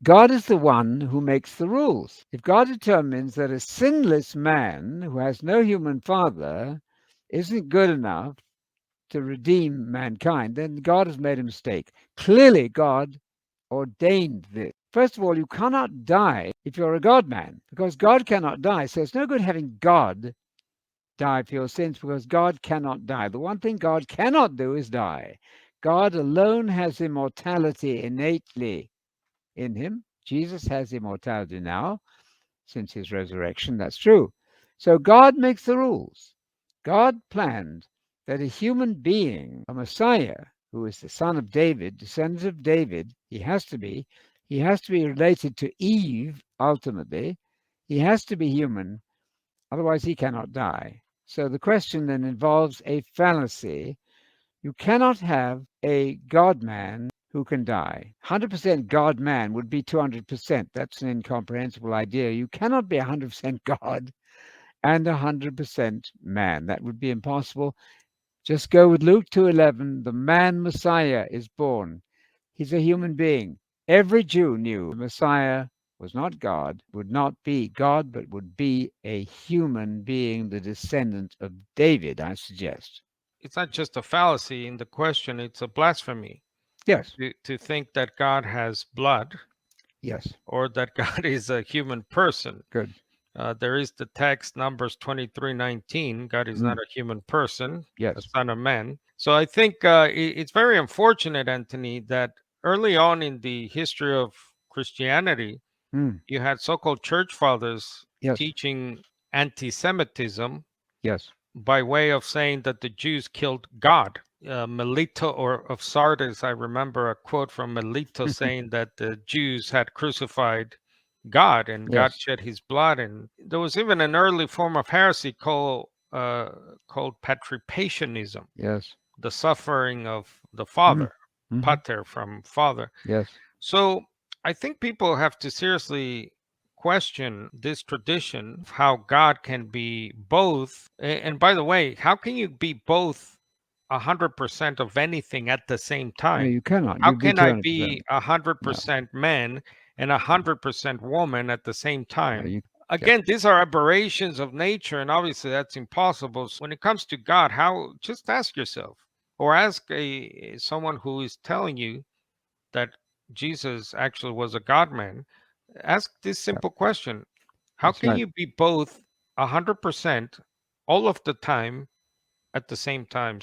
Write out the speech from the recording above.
God is the one who makes the rules. If God determines that a sinless man who has no human father isn't good enough to redeem mankind, then God has made a mistake. Clearly, God ordained this. First of all, you cannot die if you're a God man, because God cannot die. So it's no good having God die for your sins, because God cannot die. The one thing God cannot do is die. God alone has immortality innately in him. Jesus has immortality now since his resurrection. That's true. So God makes the rules. God planned that a human being, a Messiah, who is the son of David, descendant of David, he has to be related to Eve ultimately. He has to be human, otherwise he cannot die. So the question then involves a fallacy. You cannot have a God man who can die. 100% God man would be 200%. That's an incomprehensible idea. You cannot be 100% God and 100% man. That would be impossible. Just go with Luke 2:11. The man Messiah is born. He's a human being. Every Jew knew the Messiah was not God, would not be God, but would be a human being, the descendant of David, I suggest. It's not just a fallacy in the question, it's a blasphemy Yes, to think that God has blood yes, or that God is a human person. good. There is the text Numbers 23:19. God is not Mm, a human person, a yes. son of man. So I think it's very unfortunate, Anthony, that early on in the history of Christianity, Mm, you had so-called church fathers yes, teaching anti-Semitism yes. by way of saying that the Jews killed God. Melito or of Sardis, I remember a quote from Melito saying that the Jews had crucified God and God Yes, shed his blood. And there was even an early form of heresy called patripationism, yes. the suffering of the Mm, Father, hmm. pater from Father. Yes, So I think people have to seriously question this tradition of how God can be both. And by the way, how can you be both 100% of anything at the same no, time? you cannot. How You'd be can I be 200%. a No, 100% man and 100% woman at the same no, time? you. Yeah, Again, these are aberrations of nature, and obviously that's impossible. So when it comes to God, how just ask yourself, or ask someone who is telling you that Jesus actually was a God man, ask this yeah, simple question: how that's can right. you be both 100% all of the time at the same time?